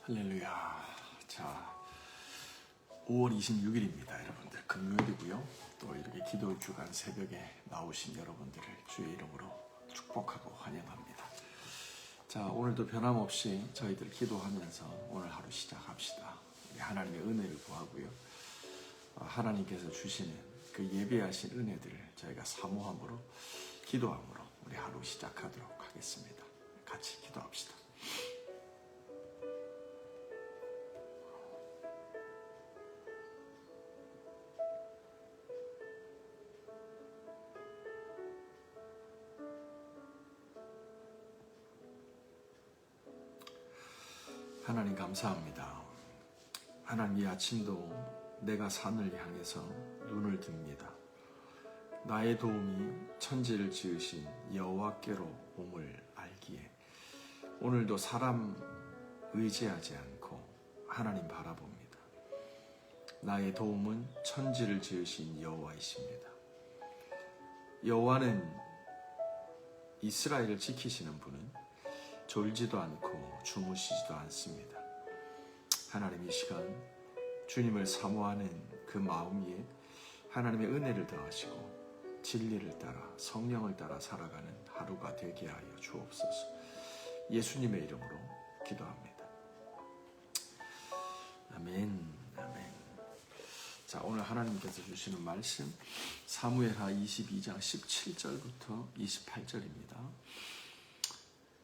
할렐루야. 자, 5월 26일입니다. 여러분들 금요일이고요. 또 이렇게 기도 주간 새벽에 나오신 여러분들을 주의 이름으로 축복하고 환영합니다. 자, 오늘도 변함없이 저희들 기도하면서 오늘 하루 시작합시다. 우리 하나님의 은혜를 구하고요. 하나님께서 주시는 그 예배하신 은혜들을 저희가 사모함으로 기도함으로 우리 하루 시작하도록 하겠습니다. 같이 기도합시다. 하나님 감사합니다. 하나님 이 아침도 내가 산을 향해서 눈을 듭니다. 나의 도움이 천지를 지으신 여호와께로 옴을 알기에 오늘도 사람 의지하지 않고 하나님 바라봅니다. 나의 도움은 천지를 지으신 여호와이십니다. 여호와는 이스라엘을 지키시는 분은 졸지도 않고 주무시지도 않습니다. 하나님 이 시간 주님을 사모하는 그 마음 위에 하나님의 은혜를 더하시고 진리를 따라 성령을 따라 살아가는 하루가 되게 하여 주옵소서. 예수님의 이름으로 기도합니다. 아멘. 아멘. 자, 오늘 하나님께서 주시는 말씀 사무엘하 22장 17절부터 28절입니다.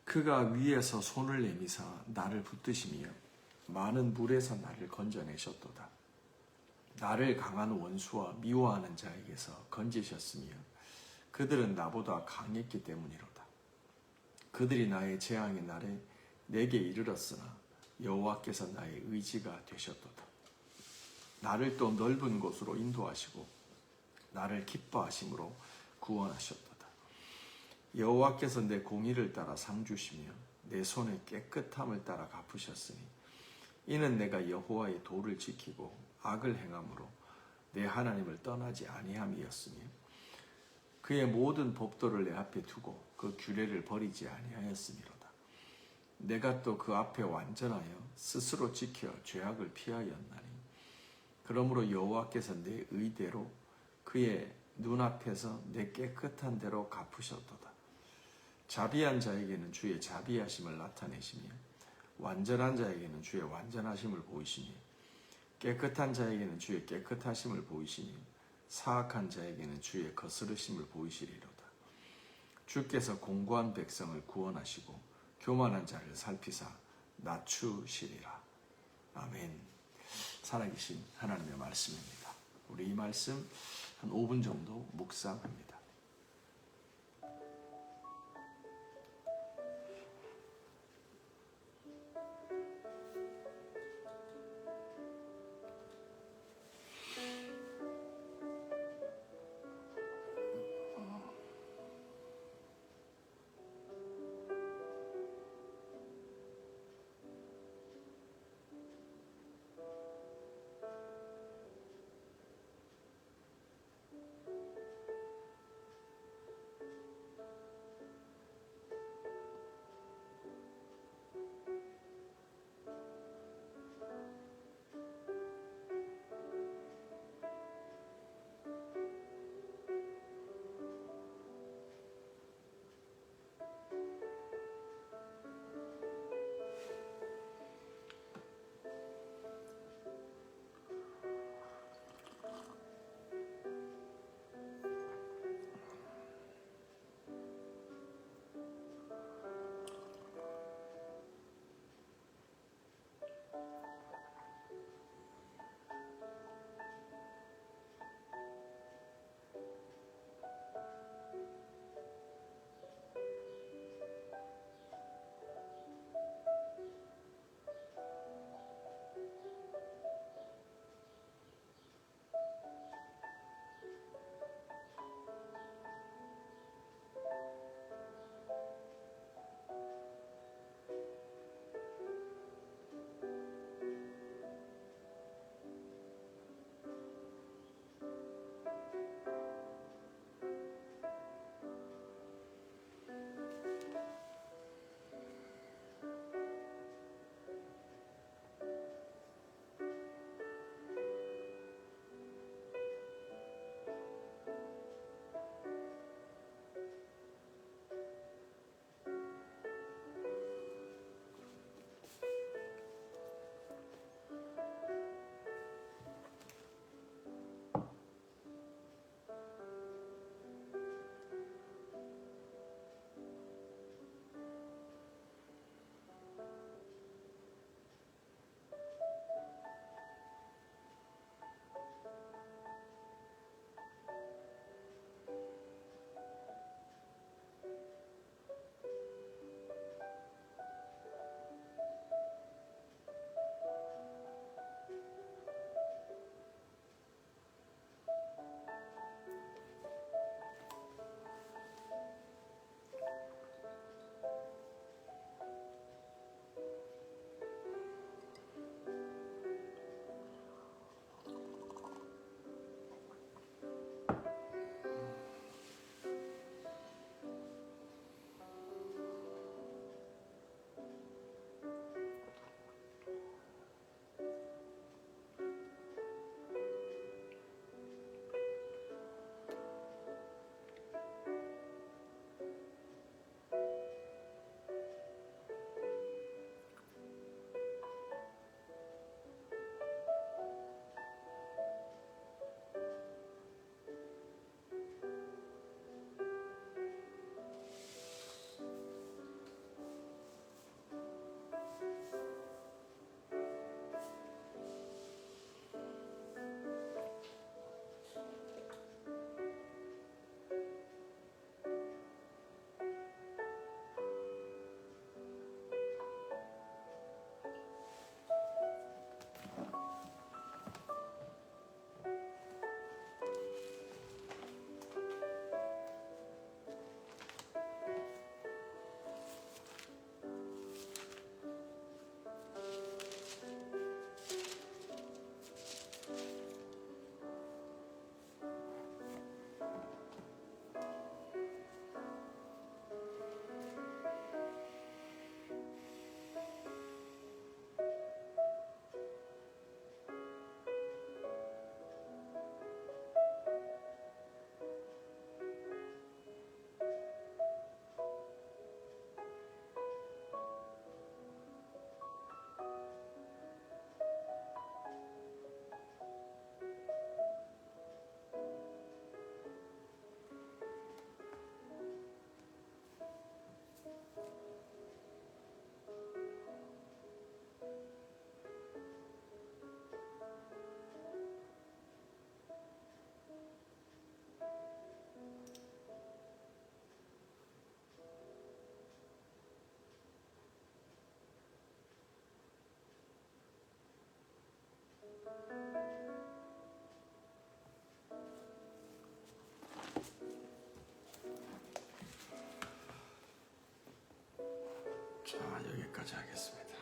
그가 위에서 손을 내미사 나를 붙드시며 많은 물에서 나를 건져내셨도다. 나를 강한 원수와 미워하는 자에게서 건지셨으며 그들은 나보다 강했기 때문이로다. 그들이 나의 재앙의 날에 내게 이르렀으나 여호와께서 나의 의지가 되셨도다. 나를 또 넓은 곳으로 인도하시고 나를 기뻐하심으로 구원하셨도다. 여호와께서 내 공의를 따라 상 주시며 내 손의 깨끗함을 따라 갚으셨으니 이는 내가 여호와의 도를 지키고 악을 행함으로 내 하나님을 떠나지 아니함이었으며 그의 모든 법도를 내 앞에 두고 그 규례를 버리지 아니하였음이로다. 내가 또 그 앞에 완전하여 스스로 지켜 죄악을 피하였나니 그러므로 여호와께서 내 의대로 그의 눈앞에서 내 깨끗한 대로 갚으셨도다. 자비한 자에게는 주의 자비하심을 나타내시며 완전한 자에게는 주의 완전하심을 보이시니 깨끗한 자에게는 주의 깨끗하심을 보이시니 사악한 자에게는 주의 거스르심을 보이시리로다. 주께서 공고한 백성을 구원하시고 교만한 자를 살피사 낮추시리라. 아멘. 살아계신 하나님의 말씀입니다. 우리 이 말씀 한 5분 정도 묵상합니다. 자, 여기까지 하겠습니다.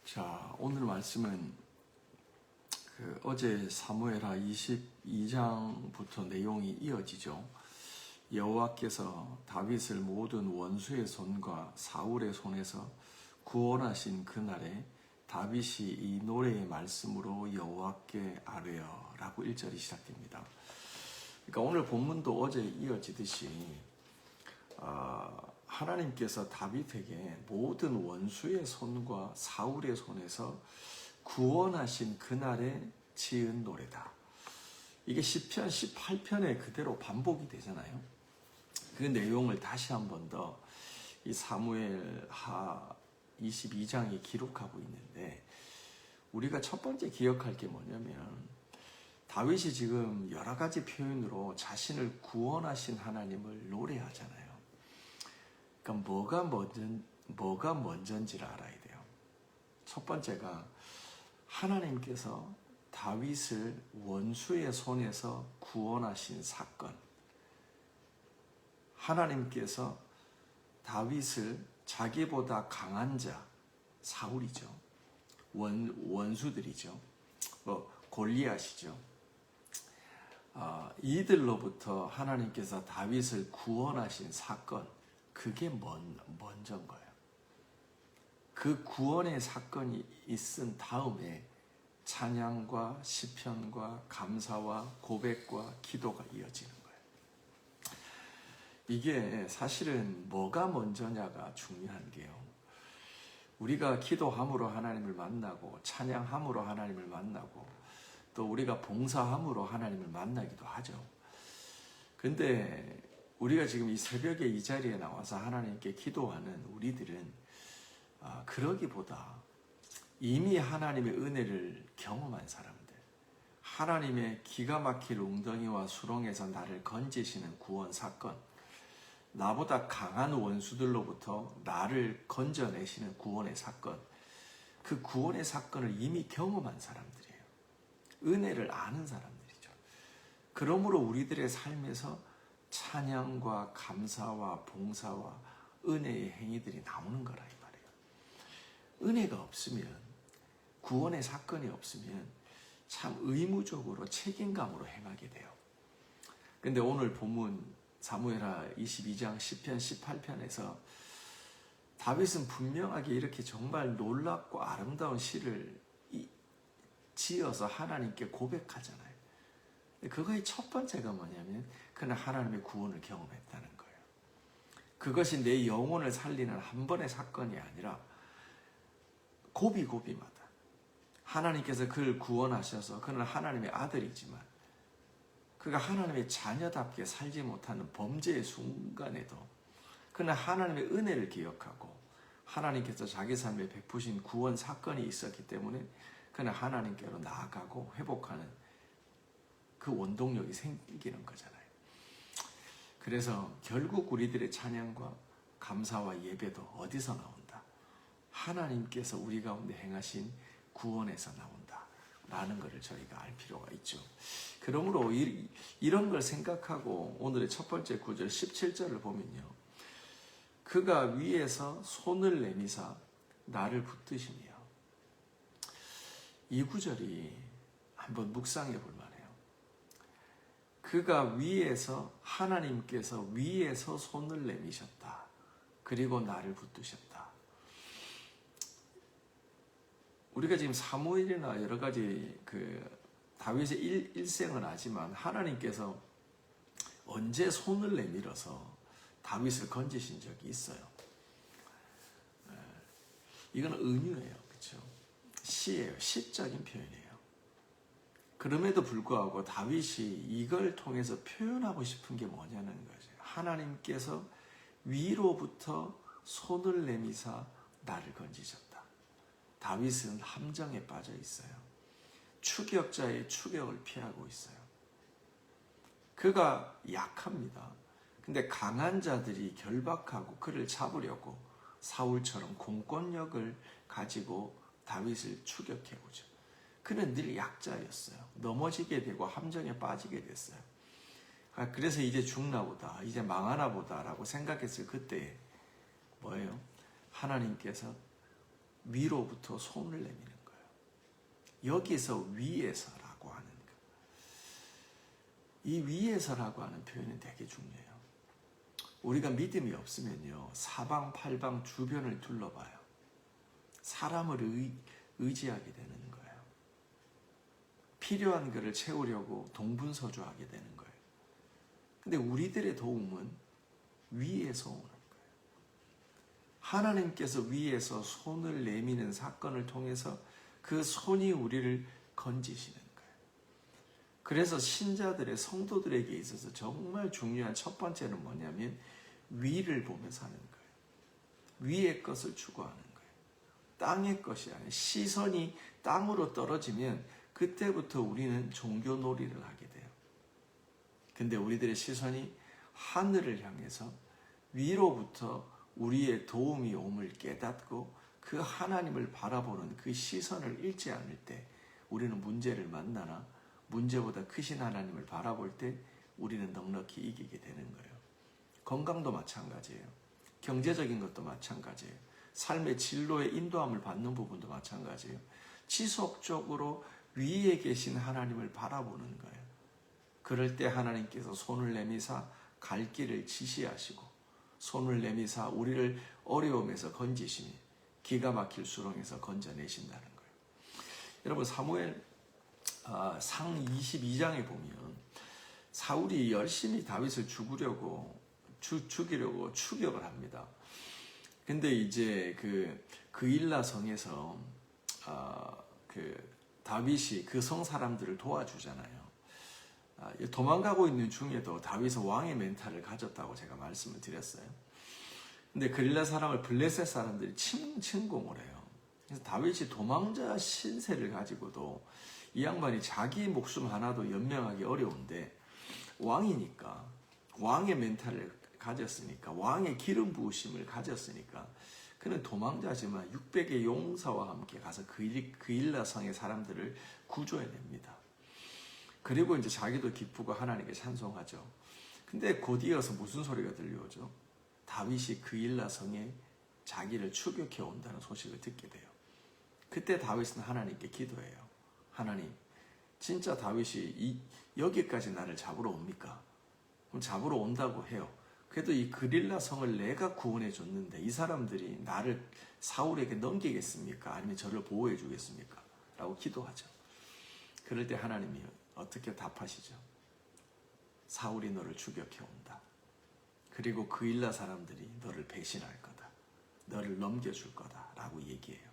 자, 오늘 말씀은 어제 사무엘하 22장부터 내용이 이어지죠. 여호와께서 다윗을 모든 원수의 손과 사울의 손에서 구원하신 그날에 다윗이 이 노래의 말씀으로 여호와께 아뢰어라고 1절이 시작됩니다. 그러니까 오늘 본문도 어제 이어지듯이 하나님께서 다윗에게 모든 원수의 손과 사울의 손에서 구원하신 그날에 지은 노래다. 이게 시편 18편에 그대로 반복이 되잖아요. 그 내용을 다시 한 번 더 이 사무엘하 22장에 기록하고 있는데, 우리가 첫 번째 기억할 게 뭐냐면, 다윗이 지금 여러 가지 표현으로 자신을 구원하신 하나님을 노래하잖아요. 그러니까 뭐가 먼저인지를 알아야 돼요. 첫 번째가 하나님께서 다윗을 원수의 손에서 구원하신 사건. 하나님께서 다윗을 자기보다 강한 자, 사울이죠. 원수들이죠. 골리앗이죠. 이들로부터 하나님께서 다윗을 구원하신 사건, 그게 먼저인 거예요. 그 구원의 사건이 있은 다음에 찬양과 시편과 감사와 고백과 기도가 이어지는 거예요. 이게 사실은 뭐가 먼저냐가 중요한 게요. 우리가 기도함으로 하나님을 만나고 찬양함으로 하나님을 만나고 또 우리가 봉사함으로 하나님을 만나기도 하죠. 근데 우리가 지금 이 새벽에 이 자리에 나와서 하나님께 기도하는 우리들은 그러기보다 이미 하나님의 은혜를 경험한 사람들, 하나님의 기가 막힐 웅덩이와 수렁에서 나를 건지시는 구원 사건, 나보다 강한 원수들로부터 나를 건져내시는 구원의 사건, 그 구원의 사건을 이미 경험한 사람들이에요. 은혜를 아는 사람들이죠. 그러므로 우리들의 삶에서 찬양과 감사와 봉사와 은혜의 행위들이 나오는 거라 이 말이에요. 은혜가 없으면, 구원의 사건이 없으면 참 의무적으로 책임감으로 행하게 돼요. 근데 오늘 본문 사무엘하 22장 10편 18편에서 다윗은 분명하게 이렇게 정말 놀랍고 아름다운 시를 지어서 하나님께 고백하잖아요. 그거의 첫 번째가 뭐냐면 그는 하나님의 구원을 경험했다는 거예요. 그것이 내 영혼을 살리는 한 번의 사건이 아니라 고비고비마다 하나님께서 그를 구원하셔서 그는 하나님의 아들이지만 그가 하나님의 자녀답게 살지 못하는 범죄의 순간에도 그는 하나님의 은혜를 기억하고 하나님께서 자기 삶에 베푸신 구원 사건이 있었기 때문에 그는 하나님께로 나아가고 회복하는 그 원동력이 생기는 거잖아요. 그래서 결국 우리들의 찬양과 감사와 예배도 어디서 나온다? 하나님께서 우리 가운데 행하신 구원에서 나온다 라는 것을 저희가 알 필요가 있죠. 그러므로 이런 걸 생각하고 오늘의 첫 번째 구절 17절을 보면요, 그가 위에서 손을 내미사 나를 붙드시며, 이 구절이 한번 묵상해 볼 만해요. 그가 위에서, 하나님께서 위에서 손을 내미셨다. 그리고 나를 붙드셨다. 우리가 지금 사무엘이나 여러 가지 다윗의 일생을 하지만 하나님께서 언제 손을 내밀어서 다윗을 건지신 적이 있어요. 이건 은유예요. 그렇죠? 시예요. 시적인 표현이에요. 그럼에도 불구하고 다윗이 이걸 통해서 표현하고 싶은 게 뭐냐는 거죠. 하나님께서 위로부터 손을 내미사 나를 건지셨다. 다윗은 함정에 빠져 있어요. 추격자의 추격을 피하고 있어요. 그가 약합니다. 근데 강한 자들이 결박하고 그를 잡으려고 사울처럼 공권력을 가지고 다윗을 추격해 오죠. 그는 늘 약자였어요. 넘어지게 되고 함정에 빠지게 됐어요. 그래서 이제 죽나 보다, 이제 망하나 보다라고 생각했을 그때에 뭐예요? 하나님께서 위로부터 손을 내미는 거예요. 여기서 위에서라고 하는 거. 이 위에서라고 하는 표현은 되게 중요해요. 우리가 믿음이 없으면요, 사방팔방 주변을 둘러봐요. 사람을 의지하게 되는 거예요. 필요한 것을 채우려고 동분서주하게 되는 거예요. 근데 우리들의 도움은 위에서 오는 거예요. 하나님께서 위에서 손을 내미는 사건을 통해서 그 손이 우리를 건지시는 거예요. 그래서 신자들의 성도들에게 있어서 정말 중요한 첫 번째는 뭐냐면 위를 보면서 하는 거예요. 위의 것을 추구하는 거예요. 땅의 것이 아니라 시선이 땅으로 떨어지면 그때부터 우리는 종교놀이를 하게 돼요. 근데 우리들의 시선이 하늘을 향해서 위로부터 우리의 도움이 옴을 깨닫고 그 하나님을 바라보는 그 시선을 잃지 않을 때 우리는 문제를 만나나 문제보다 크신 하나님을 바라볼 때 우리는 넉넉히 이기게 되는 거예요. 건강도 마찬가지예요. 경제적인 것도 마찬가지예요. 삶의 진로에 인도함을 받는 부분도 마찬가지예요. 지속적으로 위에 계신 하나님을 바라보는 거예요. 그럴 때 하나님께서 손을 내미사 갈 길을 지시하시고 손을 내미사 우리를 어려움에서 건지시니 기가 막힐 수렁에서 건져내신다는 거예요. 여러분 사무엘 상 22장에 보면 사울이 열심히 다윗을 죽이려고 추격을 합니다. 근데 이제 그일라 성에서 다윗이 그 성 사람들을 도와주잖아요. 도망가고 있는 중에도 다윗은 왕의 멘탈을 가졌다고 제가 말씀을 드렸어요. 근데 그릴라 사람을 블레셋 사람들이 침공을 해요. 그래서 다윗이 도망자 신세를 가지고도 이 양반이 자기 목숨 하나도 연명하기 어려운데 왕이니까 왕의 멘탈을 가졌으니까 왕의 기름 부으심을 가졌으니까 그는 도망자지만 600의 용사와 함께 가서 그일라 성의 사람들을 구조해냅니다. 그리고 이제 자기도 기쁘고 하나님께 찬송하죠. 근데 곧 이어서 무슨 소리가 들려오죠? 다윗이 그일라 성에 자기를 추격해 온다는 소식을 듣게 돼요. 그때 다윗은 하나님께 기도해요. 하나님, 진짜 다윗이 여기까지 나를 잡으러 옵니까? 그럼 잡으러 온다고 해요. 그래도 이 그릴라 성을 내가 구원해 줬는데 이 사람들이 나를 사울에게 넘기겠습니까? 아니면 저를 보호해 주겠습니까? 라고 기도하죠. 그럴 때 하나님이 어떻게 답하시죠? 사울이 너를 추격해 온다. 그리고 그일라 사람들이 너를 배신할 거다. 너를 넘겨줄 거다. 라고 얘기해요.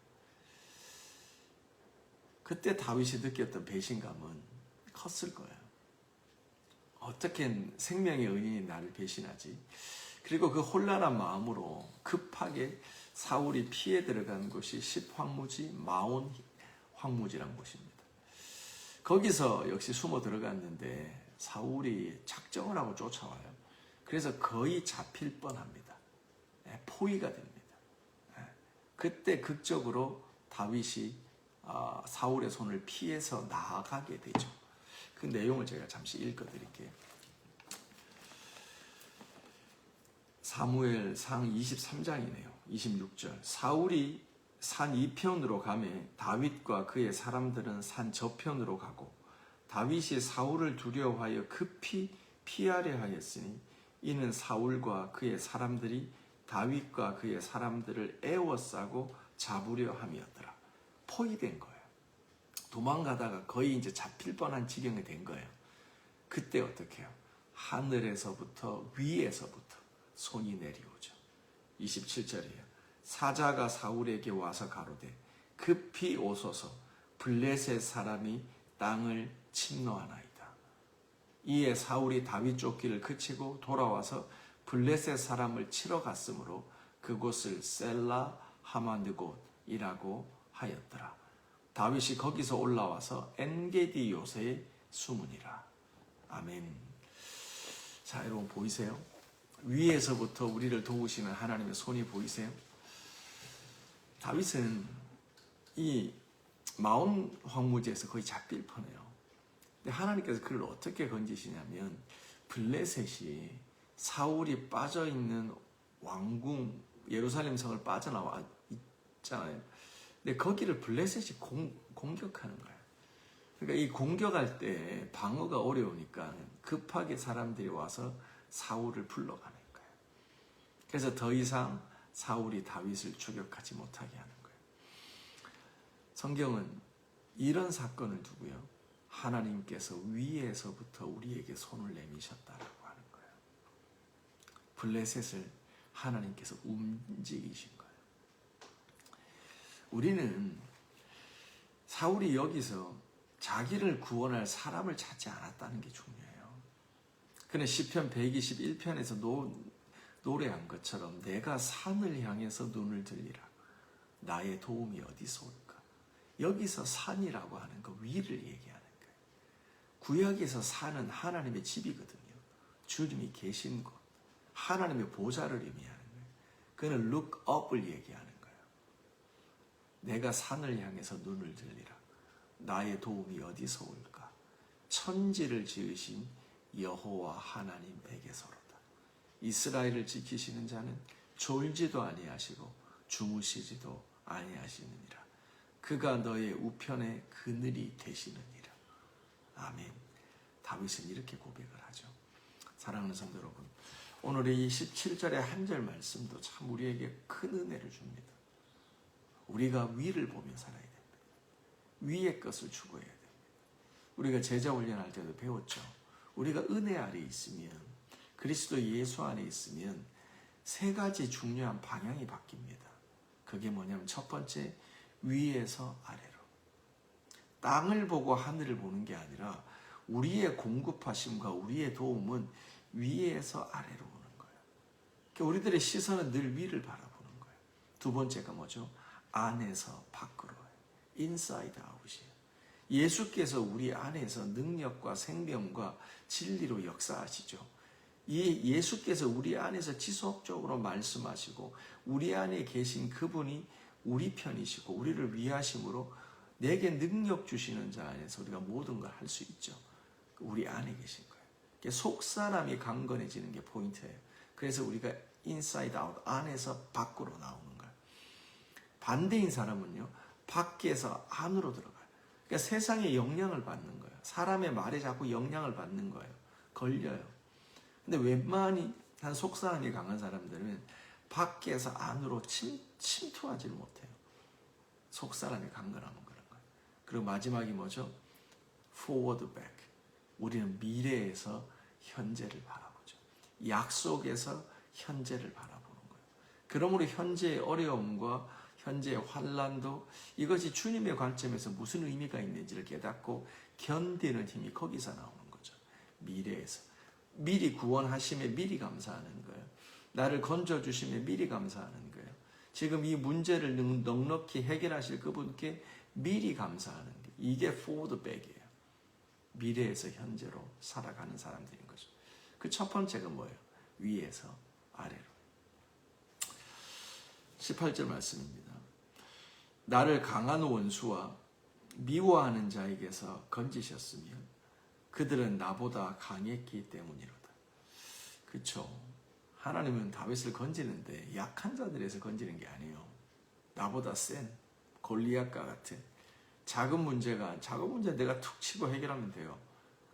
그때 다윗이 느꼈던 배신감은 컸을 거예요. 어떻게 생명의 은인이 나를 배신하지? 그리고 그 혼란한 마음으로 급하게 사울이 피해 들어간 곳이 십황무지 마온 황무지란 곳입니다. 거기서 역시 숨어 들어갔는데 사울이 작정을 하고 쫓아와요. 그래서 거의 잡힐 뻔합니다. 포위가 됩니다. 그때 극적으로 다윗이 사울의 손을 피해서 나아가게 되죠. 그 내용을 제가 잠시 읽어드릴게요. 사무엘상 23장이네요. 26절. 사울이 산 이편으로 가매 다윗과 그의 사람들은 산 저편으로 가고 다윗이 사울을 두려워하여 급히 피하려 하였으니 이는 사울과 그의 사람들이 다윗과 그의 사람들을 애워싸고 잡으려 함이었더라. 포위된 거예요. 도망가다가 거의 이제 잡힐 뻔한 지경이 된 거예요. 그때 어떻게 해요? 하늘에서부터 위에서부터 손이 내려오죠. 27절이에요. 사자가 사울에게 와서 가로되 급히 오소서 블레셋 사람이 땅을 침노하나이다. 이에 사울이 다윗 쫓기를 그치고 돌아와서 블레셋 사람을 치러 갔으므로 그곳을 셀라 하마느곳이라고 하였더라. 다윗이 거기서 올라와서 엔게디 요새에 숨으니라. 아멘. 자, 여러분 보이세요? 위에서부터 우리를 도우시는 하나님의 손이 보이세요? 다윗은 이 마온 황무지에서 거의 잡힐 뻔해요. 근데 하나님께서 그를 어떻게 건지시냐면 블레셋이 사울이 빠져있는 왕궁 예루살렘 성을 빠져나와 있잖아요. 근데 거기를 블레셋이 공격하는 거예요. 그러니까 이 공격할 때 방어가 어려우니까 급하게 사람들이 와서 사울을 불러가는 거예요. 그래서 더 이상 사울이 다윗을 추격하지 못하게 하는 거예요. 성경은 이런 사건을 두고요, 하나님께서 위에서부터 우리에게 손을 내미셨다라고 하는 거예요. 블레셋을 하나님께서 움직이신 거예요. 우리는 사울이 여기서 자기를 구원할 사람을 찾지 않았다는 게 중요해요. 그는 시편 121편에서 노래한 것처럼 내가 산을 향해서 눈을 들리라. 나의 도움이 어디서 올까? 여기서 산이라고 하는 거 위를 얘기하는 거예요. 구약에서 산은 하나님의 집이거든요. 주님이 계신 곳, 하나님의 보좌를 의미하는 거예요. 그는 look up을 얘기하는 거예요. 내가 산을 향해서 눈을 들리라. 나의 도움이 어디서 올까? 천지를 지으신 여호와 하나님에게서로다. 이스라엘을 지키시는 자는 졸지도 아니하시고 주무시지도 아니하시느니라. 그가 너의 우편의 그늘이 되시느니라. 아멘. 다윗은 이렇게 고백을 하죠. 사랑하는 성도 여러분, 오늘 이 17절의 한 절 말씀도 참 우리에게 큰 은혜를 줍니다. 우리가 위를 보며 살아야 됩니다. 위의 것을 추구해야 됩니다. 우리가 제자 훈련할 때도 배웠죠. 우리가 은혜 아래 있으면, 그리스도 예수 안에 있으면 세 가지 중요한 방향이 바뀝니다. 그게 뭐냐면 첫 번째, 위에서 아래로. 땅을 보고 하늘을 보는 게 아니라 우리의 공급하심과 우리의 도움은 위에서 아래로 오는 거예요. 그러니까 우리들의 시선은 늘 위를 바라보는 거예요. 두 번째가 뭐죠? 안에서 밖으로. inside out이에요. 예수께서 우리 안에서 능력과 생명과 진리로 역사하시죠. 이 예수께서 우리 안에서 지속적으로 말씀하시고 우리 안에 계신 그분이 우리 편이시고 우리를 위하심으로 내게 능력 주시는 자 안에서 우리가 모든 걸 할 수 있죠. 우리 안에 계신 거예요. 속 사람이 강건해지는 게 포인트예요. 그래서 우리가 inside out, 안에서 밖으로 나오는 거예요. 반대인 사람은요, 밖에서 안으로 들어가요. 그러니까 세상에 영향을 받는 거예요. 사람의 말에 자꾸 영향을 받는 거예요. 걸려요. 근데 웬만히 한 속사람이 강한 사람들은 밖에서 안으로 침투하지 못해요. 속사람이 강건하면 그런 거예요. 그리고 마지막이 뭐죠? forward back. 우리는 미래에서 현재를 바라보죠. 약속에서 현재를 바라보는 거예요. 그러므로 현재의 어려움과 현재의 환난도 이것이 주님의 관점에서 무슨 의미가 있는지를 깨닫고 견디는 힘이 거기서 나오는 거죠. 미래에서. 미리 구원하심에 미리 감사하는 거예요. 나를 건져주심에 미리 감사하는 거예요. 지금 이 문제를 넉넉히 해결하실 그분께 미리 감사하는 게 이게 forward back이에요. 미래에서 현재로 살아가는 사람들인 거죠. 그 첫 번째가 뭐예요? 위에서 아래로. 18절 말씀입니다. 나를 강한 원수와 미워하는 자에게서 건지셨으며 그들은 나보다 강했기 때문이로다. 그렇죠. 하나님은 다윗을 건지는데 약한 자들에서 건지는 게 아니에요. 나보다 센 골리앗과 같은 작은 문제 내가 툭 치고 해결하면 돼요.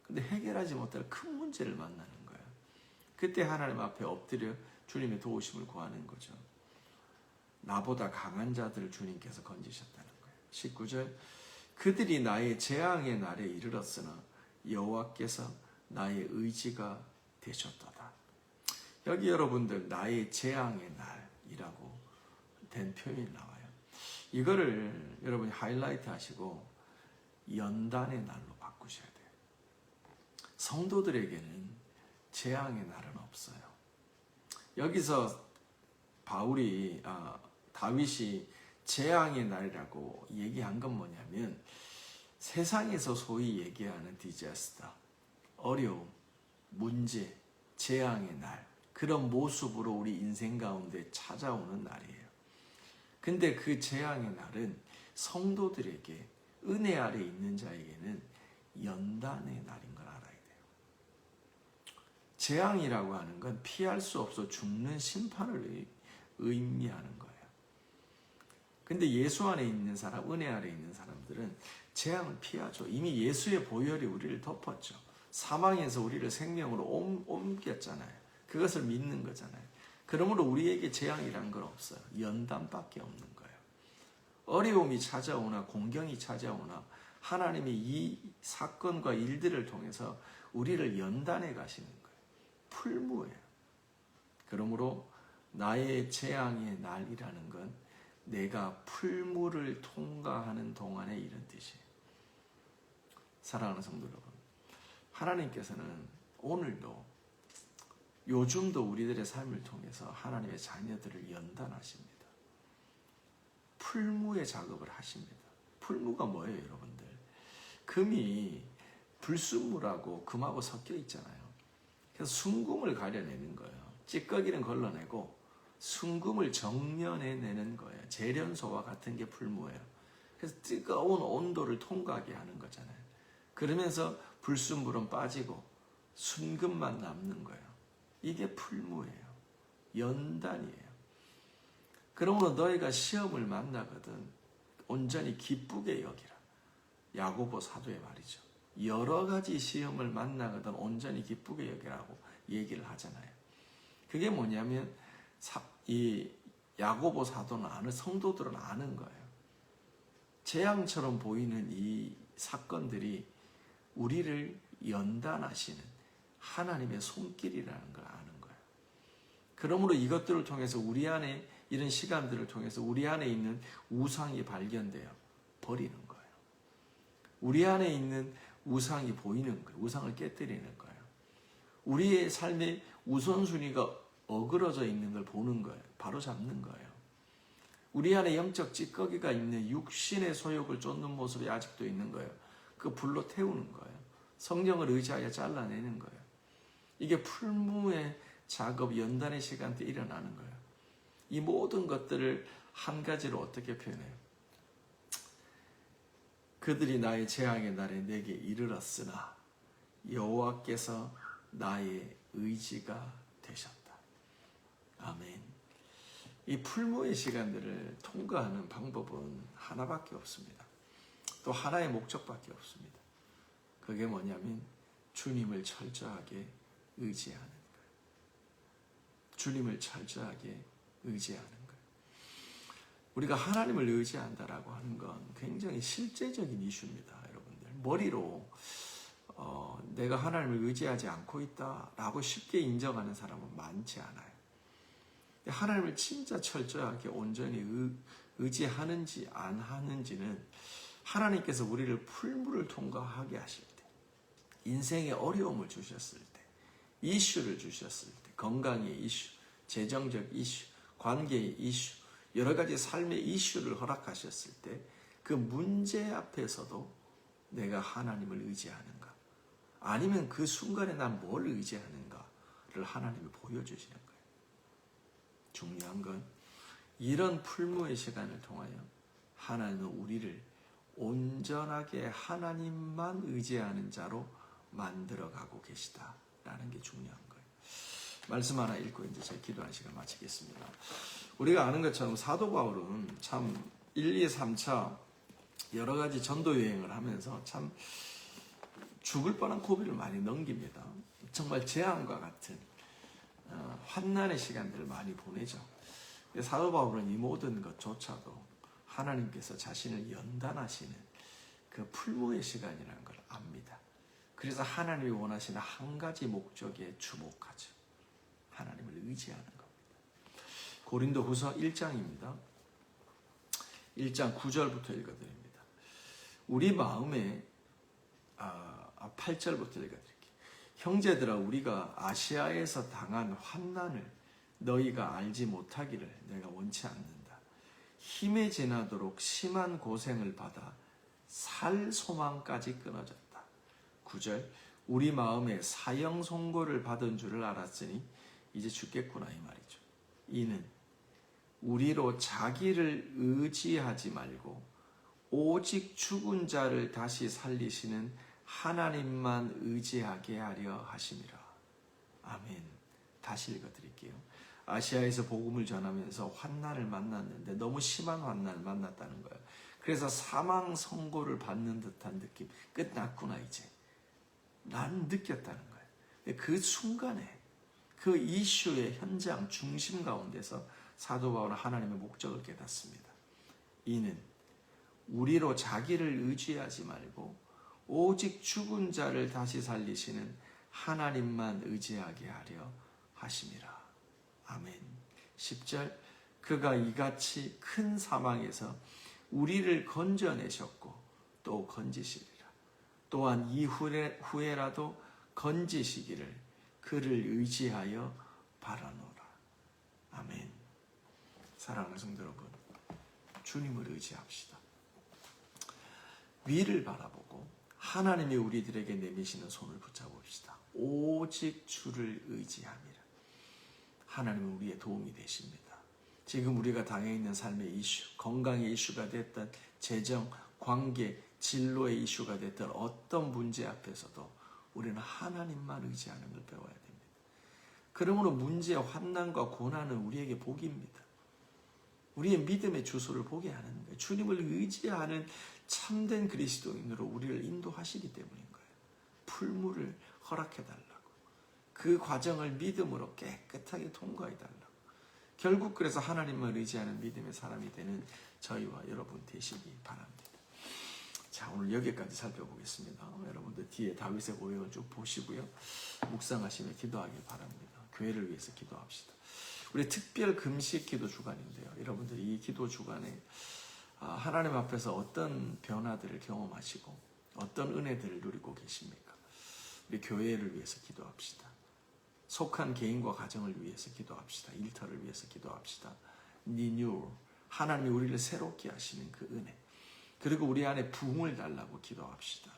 근데 해결하지 못할 큰 문제를 만나는 거예요. 그때 하나님 앞에 엎드려 주님의 도우심을 구하는 거죠. 나보다 강한 자들을 주님께서 건지셨다는 거예요. 19절 그들이 나의 재앙의 날에 이르렀으나 여호와께서 나의 의지가 되셨도다. 여기 여러분들 나의 재앙의 날이라고 된 표현이 나와요. 이거를 여러분이 하이라이트 하시고 연단의 날로 바꾸셔야 돼요. 성도들에게는 재앙의 날은 없어요. 여기서 다윗이 재앙의 날이라고 얘기한 건 뭐냐면 세상에서 소위 얘기하는 디자스터, 어려움, 문제, 재앙의 날, 그런 모습으로 우리 인생 가운데 찾아오는 날이에요. 근데 그 재앙의 날은 성도들에게 은혜 아래 있는 자에게는 연단의 날인 걸 알아야 돼요. 재앙이라고 하는 건 피할 수 없어 죽는 심판을 의미하는 거예요. 근데 예수 안에 있는 사람, 은혜 아래 있는 사람들은 재앙을 피하죠. 이미 예수의 보혈이 우리를 덮었죠. 사망에서 우리를 생명으로 옮겼잖아요. 그것을 믿는 거잖아요. 그러므로 우리에게 재앙이란 건 없어요. 연단밖에 없는 거예요. 어려움이 찾아오나 공경이 찾아오나 하나님이 이 사건과 일들을 통해서 우리를 연단해 가시는 거예요. 풀무예요. 그러므로 나의 재앙의 날이라는 건 내가 풀무를 통과하는 동안에 이런 뜻이에요. 사랑하는 성도 여러분, 하나님께서는 오늘도 요즘도 우리들의 삶을 통해서 하나님의 자녀들을 연단하십니다. 풀무의 작업을 하십니다. 풀무가 뭐예요, 여러분들? 금이 불순물하고 금하고 섞여 있잖아요. 그래서 순금을 가려내는 거예요. 찌꺼기는 걸러내고 순금을 정련해내는 거예요. 재련소와 같은 게 풀무예요. 그래서 뜨거운 온도를 통과하게 하는 거잖아요. 그러면서 불순물은 빠지고 순금만 남는 거예요. 이게 풀무예요. 연단이에요. 그러므로 너희가 시험을 만나거든 온전히 기쁘게 여기라. 야고보 사도의 말이죠. 여러 가지 시험을 만나거든 온전히 기쁘게 여기라고 얘기를 하잖아요. 그게 뭐냐면 이 야고보 사도는 아는, 성도들은 아는 거예요. 재앙처럼 보이는 이 사건들이 우리를 연단하시는 하나님의 손길이라는 걸 아는 거예요. 그러므로 이것들을 통해서 우리 안에 이런 시간들을 통해서 우리 안에 있는 우상이 발견되어 버리는 거예요. 우리 안에 있는 우상이 보이는 거예요. 우상을 깨뜨리는 거예요. 우리의 삶의 우선순위가 어그러져 있는 걸 보는 거예요. 바로 잡는 거예요. 우리 안에 영적 찌꺼기가 있는 육신의 소욕을 쫓는 모습이 아직도 있는 거예요. 그 불로 태우는 거예요. 성령을 의지하여 잘라내는 거예요. 이게 풀무의 작업, 연단의 시간 때 일어나는 거예요. 이 모든 것들을 한 가지로 어떻게 표현해요? 그들이 나의 재앙의 날에 내게 이르렀으나 여호와께서 나의 의지가 되셨다. 아멘. 이 풀무의 시간들을 통과하는 방법은 하나밖에 없습니다. 또 하나의 목적밖에 없습니다. 그게 뭐냐면 주님을 철저하게 의지하는 거예요. 주님을 철저하게 의지하는 거예요. 우리가 하나님을 의지한다라고 하는 건 굉장히 실제적인 이슈입니다, 여러분들. 머리로 내가 하나님을 의지하지 않고 있다라고 쉽게 인정하는 사람은 많지 않아요. 하나님을 진짜 철저하게 온전히 의지하는지 안 하는지는 하나님께서 우리를 풀무를 통과하게 하실 때, 인생의 어려움을 주셨을 때, 이슈를 주셨을 때, 건강의 이슈, 재정적 이슈, 관계의 이슈, 여러 가지 삶의 이슈를 허락하셨을 때 그 문제 앞에서도 내가 하나님을 의지하는가, 아니면 그 순간에 난 뭘 의지하는가를 하나님이 보여주시는 거예요. 중요한 건 이런 풀무의 시간을 통하여 하나님은 우리를 온전하게 하나님만 의지하는 자로 만들어가고 계시다라는 게 중요한 거예요. 말씀 하나 읽고 이제 제 기도하는 시간 마치겠습니다. 우리가 아는 것처럼 사도 바울은 참 1, 2, 3차 여러 가지 전도 여행을 하면서 참 죽을 뻔한 고비를 많이 넘깁니다. 정말 재앙과 같은 환난의 시간들을 많이 보내죠. 사도 바울은 이 모든 것조차도 하나님께서 자신을 연단하시는 그 풀무의 시간이라는 걸 압니다. 그래서 하나님이 원하시는 한 가지 목적에 주목하죠. 하나님을 의지하는 겁니다. 고린도후서 1장입니다. 1장 9절부터 읽어드립니다. 우리 마음에 8절부터 읽어드릴게요. 형제들아, 우리가 아시아에서 당한 환난을 너희가 알지 못하기를 내가 원치 않는다. 힘에 지나도록 심한 고생을 받아 살 소망까지 끊어졌다. 9절, 우리 마음에 사형 선고를 받은 줄을 알았으니 이제 죽겠구나 이 말이죠. 이는 우리로 자기를 의지하지 말고 오직 죽은 자를 다시 살리시는 하나님만 의지하게 하려 하심이라. 아멘. 다시 읽어드릴게요. 아시아에서 복음을 전하면서 환난을 만났는데 너무 심한 환난을 만났다는 거예요. 그래서 사망 선고를 받는 듯한 느낌. 끝났구나 이제. 난 느꼈다는 거예요. 그 순간에 그 이슈의 현장 중심 가운데서 사도 바울은 하나님의 목적을 깨닫습니다. 이는 우리로 자기를 의지하지 말고 오직 죽은 자를 다시 살리시는 하나님만 의지하게 하려 하심이라. 아멘. 10절 그가 이같이 큰 사망에서 우리를 건져내셨고 또 건지시리라. 또한 이후에라도 건지시기를 그를 의지하여 바라노라. 아멘. 사랑하는 성도 여러분, 주님을 의지합시다. 위를 바라보고 하나님이 우리들에게 내미시는 손을 붙잡읍시다. 오직 주를 의지함이라. 하나님은 우리의 도움이 되십니다. 지금 우리가 당해 있는 삶의 이슈, 건강의 이슈가 됐든 재정, 관계, 진로의 이슈가 됐든 어떤 문제 앞에서도 우리는 하나님만 의지하는 걸 배워야 됩니다. 그러므로 문제, 환난과 고난은 우리에게 복입니다. 우리의 믿음의 주소를 보게 하는 거예요. 주님을 의지하는 참된 그리스도인으로 우리를 인도하시기 때문인 거예요. 풀물을 허락해달라고. 그 과정을 믿음으로 깨끗하게 통과해달라고. 결국 그래서 하나님을 의지하는 믿음의 사람이 되는 저희와 여러분 되시기 바랍니다. 자, 오늘 여기까지 살펴보겠습니다. 여러분들 뒤에 다윗의 고백을 쭉 보시고요. 묵상하시며 기도하길 바랍니다. 교회를 위해서 기도합시다. 우리 특별 금식 기도 주간인데요. 여러분들이 이 기도 주간에 하나님 앞에서 어떤 변화들을 경험하시고 어떤 은혜들을 누리고 계십니까? 우리 교회를 위해서 기도합시다. 속한 개인과 가정을 위해서 기도합시다. 일터를 위해서 기도합시다. 리뉴얼, 하나님이 우리를 새롭게 하시는 그 은혜, 그리고 우리 안에 부흥을 달라고 기도합시다.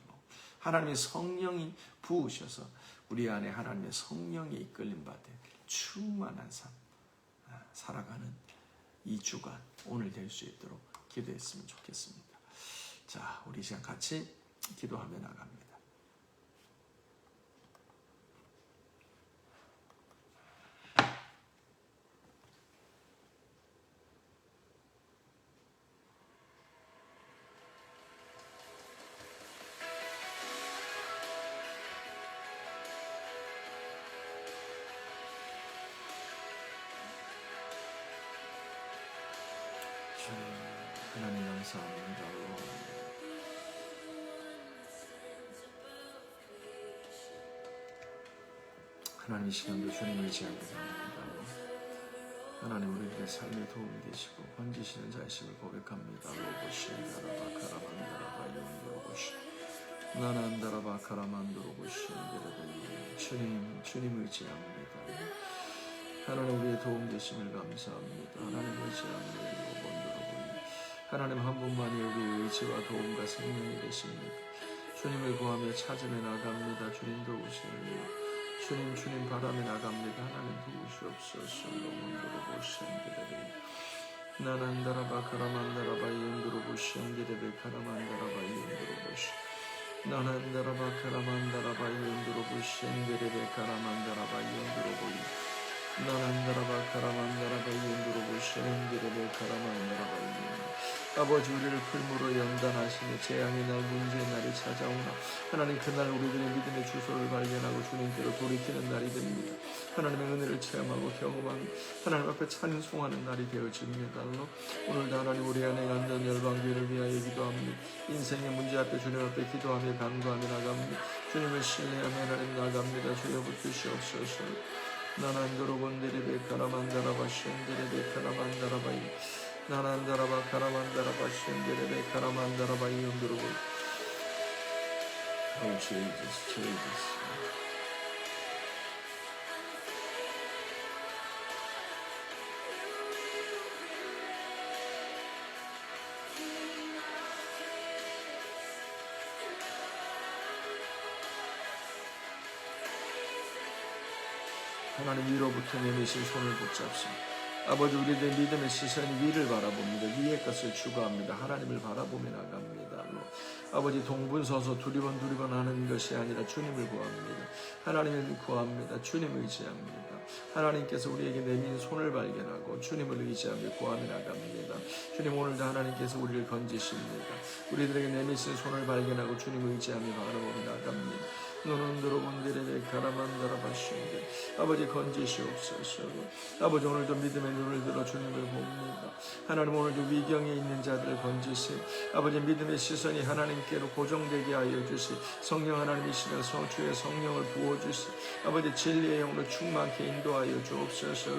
하나님의 성령이 부으셔서 우리 안에 하나님의 성령에 이끌림 받되 충만한 삶 살아가는 이 주간 오늘 될 수 있도록 기도했으면 좋겠습니다. 자, 우리 시간 같이 기도하며 나갑니다. 하나님 감사합니다. 하나님 이 시간도 주님을 의지하게 됩니다. 하나님 우리들의 삶에 도움이 되시고 건지시는 자이심을 고백합니다. 로보시엔다라바 카라만다라바 용도로보시 나난다라바 카라만도로보시엔데레베 주님 의지합니다. 하나님 우리의 도움 되심을 감사합니다. 하나님 의지합니다. 하나님 한 분만이 우리의 의지와 도움과 생명이 되십니다. 주님을 구하며 찾으며 나갑니다. 주님 도우시옵소서. 주님 바람에 나갑니다. 하나님 도우시옵소서. 로몬도로보시엔데레베 나난다라바 카라만다라바 이온도로보시엔데레베 카라만다라바 이온도로보시 나난다라바 카라만다라바 이온도로보시엔데레베 카라만다라바 이온도로보이 나난다라바 카라만다라바 이온도로보시엔데레베 카라만다라바 이온도로보시 아버지 우리를 풀무로 연단하시며 재앙의 날 문제의 날이 찾아오나 하나님 그날 우리들의 믿음의 주소를 발견하고 주님께로 돌이키는 날이 됩니다. 하나님의 은혜를 체험하고 경험하는 하나님 앞에 찬송하는 날이 되어집니다. 오늘도 하나님 우리 안에 앉는 열방교회를 위하여 기도합니다. 인생의 문제 앞에 주님 앞에 기도하며 간구하며 나갑니다. 주님을 신뢰하며 하나님 나갑니다. 주여 붙드시옵소서. 나난도로본데레베 카라만다라바 셴데레베 카라만다라바이 나난다라바 카라만다라바 셴데레베 카라만다라바 이온도로보 Jesus. 하나님 위로부터 내미신 손을 붙잡습니다. 아버지, 우리들의 믿음의 시선이 위를 바라봅니다. 위의 것을 추구합니다. 하나님을 바라보며 나갑니다. 아버지, 동분서서 두리번 하는 것이 아니라 주님을 구합니다. 하나님을 구합니다. 주님을 의지합니다. 하나님께서 우리에게 내민 손을 발견하고 주님을 의지하며 구하며 나갑니다. 주님, 오늘도 하나님께서 우리를 건지십니다. 우리들에게 내미신 손을 발견하고 주님을 의지하며 바라보며 나갑니다. 너는 들어본데레베 가라만다라바신데 아버지, 건지시옵소서. 아버지, 오늘도 믿음의 눈을 들어 주님을 봅니다. 하나님, 오늘도 위경에 있는 자들을 건지시, 아버지, 믿음의 시선이 하나님께로 고정되게 하여 주시, 성령 하나님이시는 주의 성령을 부어주시, 아버지, 진리의 영으로 충만케 인도하여 주옵소서.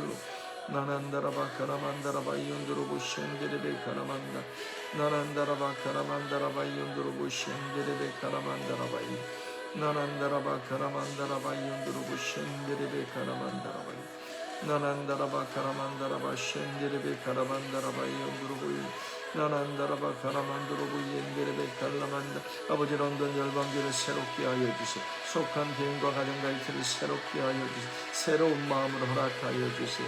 나난다라바 가라만다라바 이온도로보 셴데레베 가라만다, 나난다라바 가라만다라바 이온도로보 셴데레베 가라만다라바 나난다라바 가라만다라바 이온도로보 셴데레베 가라만다라바 나난다라바 가라만다라바 셴데레베 가라만다라바 이온도로보 나난다라바 가라만도로보 이엔데레베 갈라만다. 아버지, 런던 열방교를 새롭게 하여 주시오. 속한 개인과 가정과 일체를 새롭게 하여 주시오. 새로운 마음으로 허락하여 주시오.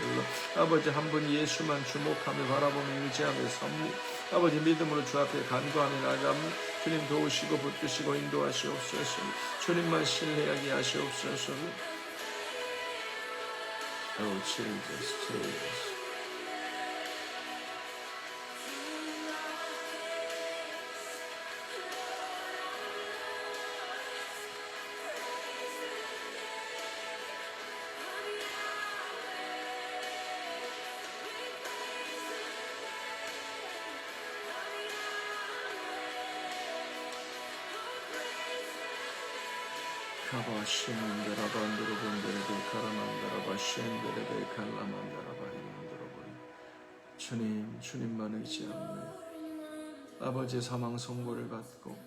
아버지, 한 분 예수만 주목하며 바라보며 의지하며 섭니다. 아버지, 믿음으로 주 앞에 간구하며 나갑니다. 주님 도우시고 붙드시고 인도하시옵소서. 주님만 신뢰하게 하시옵소서. Oh, Jesus, Jesus. 카바시만다라반드로본데레베 카라만다라바셴데레베 칼라만다라바리만드로본. 주님, 주님만 의지합니다. 아버지의 사망 선고를 받고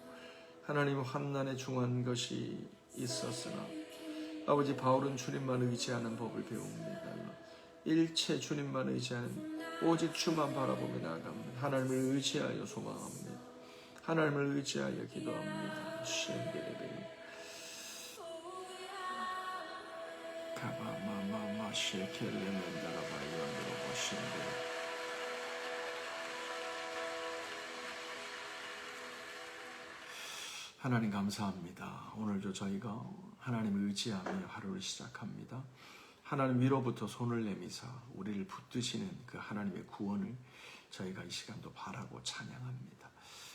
하나님 환난에 중한 것이 있었으나 아버지, 바울은 주님만 의지하는 법을 배웁니다. 일체 주님만 의지하는, 오직 주만 바라보며 나아갑니다. 하나님을 의지하여 소망합니다. 하나님을 의지하여 기도합니다. 셴데레베 카바마마마 셰켈레멘다라바이온드로보 셴데레. 하나님, 감사합니다. 오늘도 저희가 하나님을 의지하며 하루를 시작합니다. 하나님 위로부터 손을 내미사 우리를 붙드시는 그 하나님의 구원을 저희가 이 시간도 바라고 찬양합니다.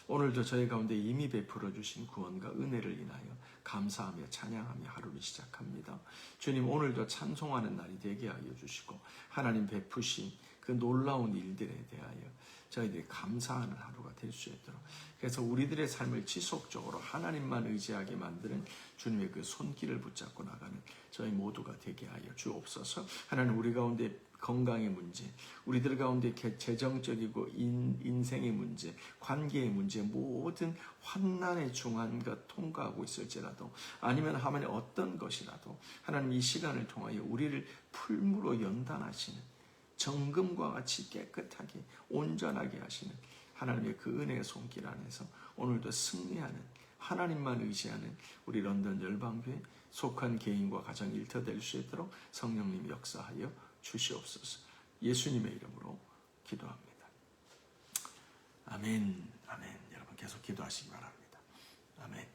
오늘도 저희 가운데 이미 베풀어 주신 구원과 은혜를 인하여 감사하며 찬양하며 하루를 시작합니다. 주님, 오늘도 찬송하는 날이 되게 하여 주시고 하나님 베푸신 그 놀라운 일들에 대하여 저희들이 감사하는 하루가 될 수 있도록, 그래서 우리들의 삶을 지속적으로 하나님만 의지하게 만드는 주님의 그 손길을 붙잡고 나가는 저희 모두가 되게 하여 주옵소서. 하나님, 우리 가운데 건강의 문제, 우리들 가운데 재정적이고 인생의 문제, 관계의 문제, 모든 환난에 중한 것 통과하고 있을지라도, 아니면 하나님 어떤 것이라도 하나님 이 시간을 통하여 우리를 풀무로 연단하시는, 정금과 같이 깨끗하게 온전하게 하시는 하나님의 그 은혜의 손길 안에서 오늘도 승리하는, 하나님만 의지하는 우리 런던 열방교회 속한 개인과 가정 일터될 수 있도록 성령님 역사하여 주시옵소서. 예수님의 이름으로 기도합니다. 아멘, 아멘. 여러분 계속 기도하시기 바랍니다. 아멘.